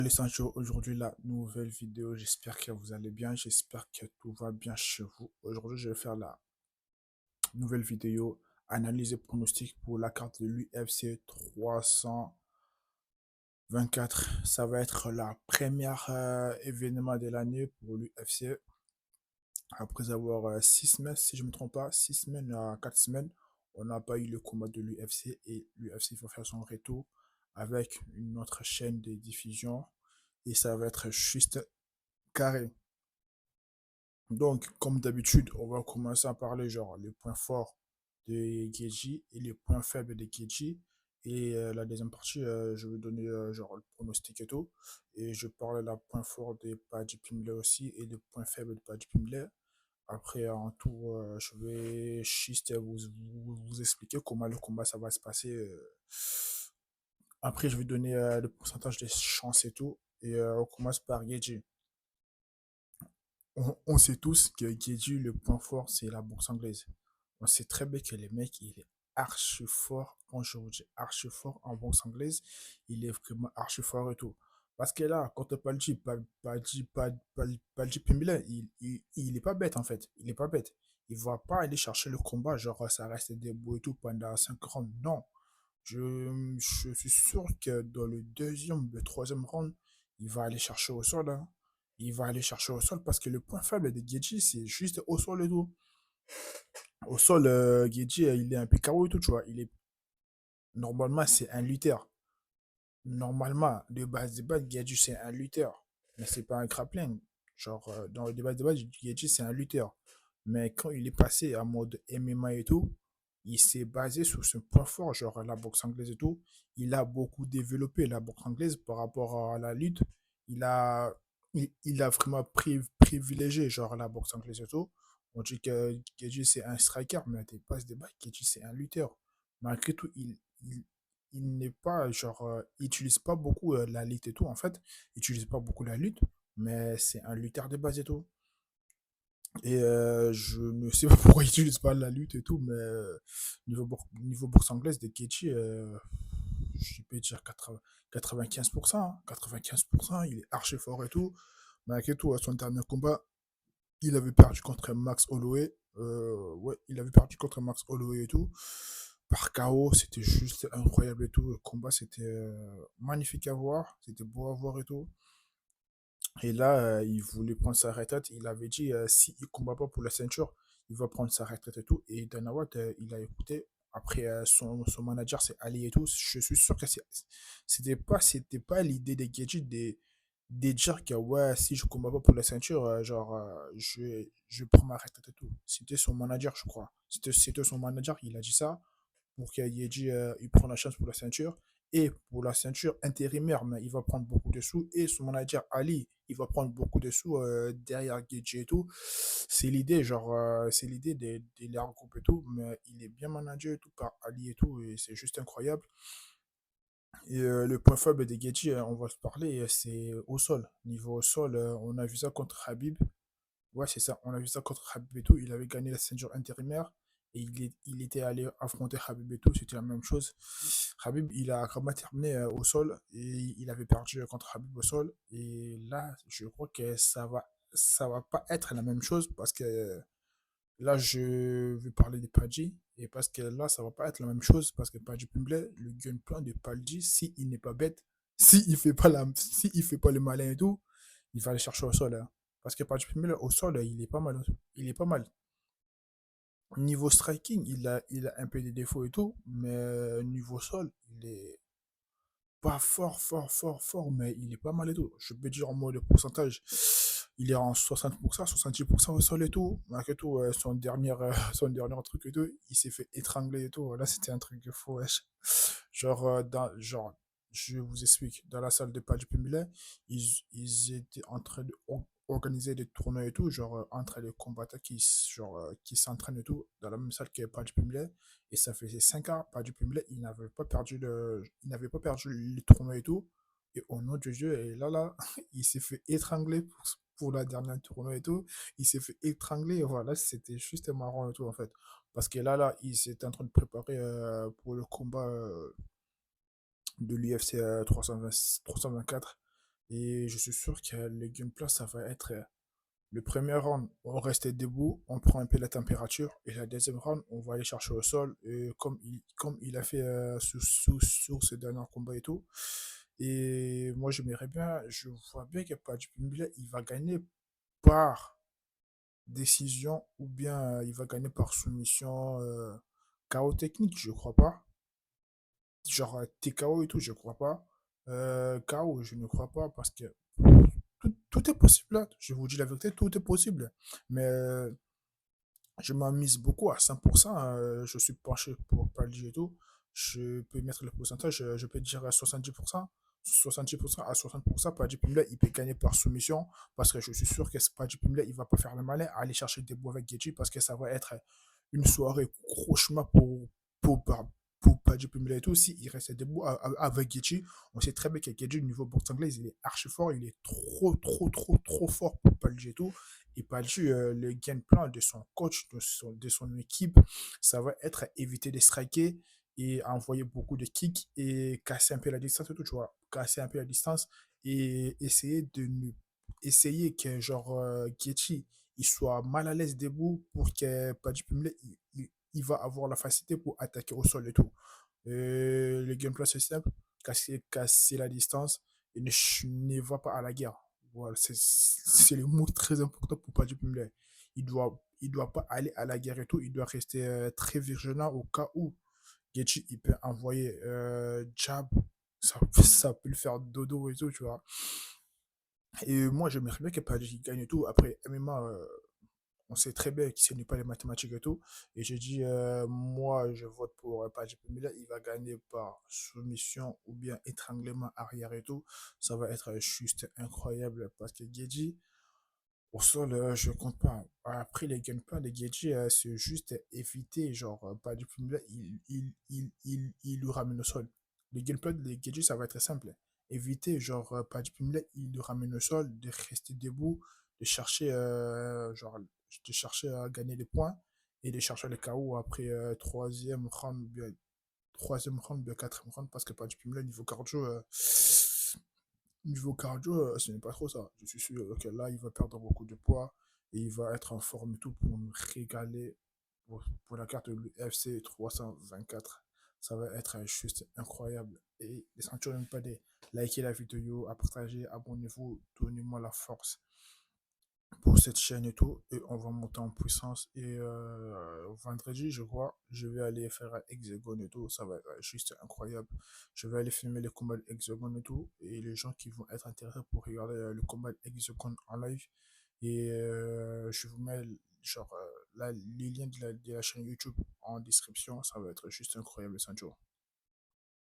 Les Sancho, aujourd'hui la nouvelle vidéo, j'espère que vous allez bien, j'espère que tout va bien chez vous. Aujourd'hui je vais faire la nouvelle vidéo analyse et pronostic pour la carte de l'UFC 324. Ça va être la première événement de l'année pour l'UFC. Après avoir 6 semaines, si je ne me trompe pas, 6 semaines à 4 semaines, on n'a pas eu le combat de l'UFC et l'UFC va faire son retour avec une autre chaîne de diffusion et ça va être juste carré. Donc, comme d'habitude, on va commencer à parler genre les points forts de Geji et les points faibles de Geji. Et la deuxième partie, je vais donner genre le pronostic et tout. Et je parle la point fort de Paddy Pimblett aussi et les points faibles de Paddy Pimblett. Après, en tout, je vais juste vous expliquer comment le combat ça va se passer. Après, je vais donner le pourcentage des chances et tout. Et on commence par Geji. On sait tous que Guedji, le point fort, c'est la bourse anglaise. On sait très bien que le mec, il est archi fort, quand je vous dis archi fort en bourse anglaise, il est vraiment archi fort et tout. Parce que là, quand on parle Palji Pimblett, il est pas bête en fait. Il est pas bête. Il va pas aller chercher le combat, genre ça reste debout et tout pendant 5 rounds. Non. Je suis sûr que dans le deuxième, le troisième round, il va aller chercher au sol, hein. Il va aller chercher au sol parce que le point faible de Geji, c'est juste au sol et tout. Au sol, Geji, il est un peu KO et tout, tu vois. Normalement, c'est un lutteur. Normalement, de base, Geji, c'est un lutteur. Mais c'est pas un grappling. Genre, dans le débat de base, Geji, c'est un lutteur. Mais quand il est passé en mode MMA et tout, il s'est basé sur ce point fort, genre la boxe anglaise et tout. Il a beaucoup développé la boxe anglaise par rapport à la lutte. Il a, il a vraiment privilégié genre la boxe anglaise et tout. On dit que Geji c'est un striker, mais t'es pas ce débat, Geji c'est un lutteur. Malgré tout, il n'est pas, genre, il utilise pas beaucoup la lutte et tout, en fait. Il utilise pas beaucoup la lutte, mais c'est un lutteur de base et tout. Et je ne sais pas pourquoi il n'utilise pas la lutte et tout, mais niveau bourse anglaise de Kechi, je peux dire 95%, hein, 95%, il est archi fort et tout. Malgré tout, à son dernier combat, il avait perdu contre Max Holloway. Ouais, il avait perdu contre Max Holloway et tout. Par KO, c'était juste incroyable et tout. Le combat, c'était magnifique à voir. C'était beau à voir et tout. Et là, il voulait prendre sa retraite. Il avait dit, s'il ne combat pas pour la ceinture, il va prendre sa retraite et tout. Et Dana White, il a écouté. Après, son manager, c'est Ali et tout. Je suis sûr que c'était pas l'idée des Gadgets de dire que, ouais, si je combats pas pour la ceinture, genre, je prends ma retraite et tout. C'était son manager, je crois. C'était son manager, il a dit ça pour qu'il ait dit il prend la chance pour la ceinture. Et pour la ceinture intérimaire, mais il va prendre beaucoup de sous. Et son manager Ali, il va prendre beaucoup de sous derrière Gage et tout. C'est l'idée, genre, c'est l'idée de les regrouper et tout. Mais il est bien managé et tout par Ali et tout. Et c'est juste incroyable. Et le point faible de Gage, on va se parler, c'est au sol. Niveau au sol, on a vu ça contre Habib. Ouais, c'est ça. On a vu ça contre Habib et tout. Il avait gagné la ceinture intérimaire et il était allé affronter Habib et tout. C'était la même chose. Habib, il a vraiment terminé au sol et il avait perdu contre Habib au sol. Et là, je crois que ça va pas être la même chose parce que là, je vais parler de Padji. Et parce que là, ça va pas être la même chose parce que Padji Pimblett, le game plan de Padji, s'il n'est pas bête, s'il fait pas le malin et tout, il va aller chercher au sol, hein. Parce que Padji Pimblett, au sol, il est pas mal. Il est pas mal. Niveau striking, il a un peu des défauts et tout, mais niveau sol, il est pas fort, mais il est pas mal et tout. Je peux dire en mode de pourcentage, il est en 60%, 70% au sol et tout. Malgré tout, son dernier truc et tout, il s'est fait étrangler et tout. Là, c'était un truc de fou, wesh. Genre, genre, je vous explique, dans la salle de Paddy Pimblett, ils étaient en train de organiser des tournois et tout, genre, entre les combattants qui s'entraînent et tout, dans la même salle que Paddy Pimblett. Et ça faisait 5 ans, Paddy Pimblett, il n'avait pas perdu le tournoi et tout. Et au nom du jeu, et là, il s'est fait étrangler pour la dernière tournoi et tout. Il s'est fait étrangler, et voilà, c'était juste marrant et tout, en fait. Parce que là, il s'était en train de préparer pour le combat de l'UFC 324. Et je suis sûr que le gameplay, ça va être le premier round, on reste debout, on prend un peu la température. Et la deuxième round, on va aller chercher au sol, et comme il a fait sur ses derniers combats et tout. Et moi, j'aimerais bien, je vois bien que Paddy Pimblett, il va gagner par décision ou bien il va gagner par soumission KO technique, je crois pas. Genre TKO et tout, je crois pas. KO, je ne crois pas parce que tout est possible là. Je vous dis la vérité, tout est possible. Mais je m'en mise beaucoup à 100%. Je suis penché pour Paldji et tout. Je peux mettre le pourcentage, je peux dire à 70%. 70% à 60%, Paddy Pimblett, il peut gagner par soumission parce que je suis sûr que Paddy Pimblett, il va pas faire le malin à aller chercher des bois avec Getty parce que ça va être une soirée cauchemar pour, pour Paddy Pimblett et tout. Si il reste debout avec Getty, on sait très bien que Getty, au niveau boxe anglaise, il est archi fort, il est trop fort pour Paddy et tout. Et Paddy, le game plan de son coach, de son équipe, ça va être éviter de striker et envoyer beaucoup de kicks et casser un peu la distance et tout, tu vois. Casser un peu la distance et essayer que genre Gaethje il soit mal à l'aise debout pour que Paddy Pimblett il va avoir la facilité pour attaquer au sol et tout. Le gameplay c'est simple, casser la distance et ne va pas à la guerre. Voilà, c'est le mot très important pour Paddy Pimblett. Il doit pas aller à la guerre et tout, il doit rester très vigilant au cas où Gaethje il peut envoyer jab, ça peut le faire dodo et tout, tu vois. Et moi, j'aimerais bien que Paddy gagne et tout. Après, MMA, on sait très bien qu'il n'est pas les mathématiques et tout. Et j'ai dit, moi, je vote pour Paddy Pimblett. Il va gagner par soumission ou bien étranglement arrière et tout. Ça va être juste incroyable parce que Gaethje, au sol, je compte pas. Après, les gameplays de Gaethje, c'est juste éviter, genre, pas du Pimblett, il lui ramène au sol. Le gameplay de Gaethje, ça va être simple. Éviter, genre, pas du Pimblett, il lui ramène au sol, de rester debout, de chercher, genre, de chercher à gagner des points et de chercher le KO après troisième round, bien quatrième round, parce que pas du Pimblett, niveau cardio, ce n'est pas trop ça. Je suis sûr que là, il va perdre beaucoup de poids et il va être en forme et tout pour nous régaler pour la carte de l'UFC 324. Ça va être juste incroyable. Et les ceintures n'aiment pas des likez la vidéo, à partager, abonnez-vous, donnez-moi la force pour cette chaîne et tout. Et on va monter en puissance. Et vendredi, je crois, je vais aller faire un hexagone et tout. Ça va être juste incroyable. Je vais aller filmer les combats de hexagone et tout. Et les gens qui vont être intéressés pour regarder le combat de hexagone en live. Et je vous mets genre, les liens de la chaîne YouTube en description. Ça va être juste incroyable, Sancho.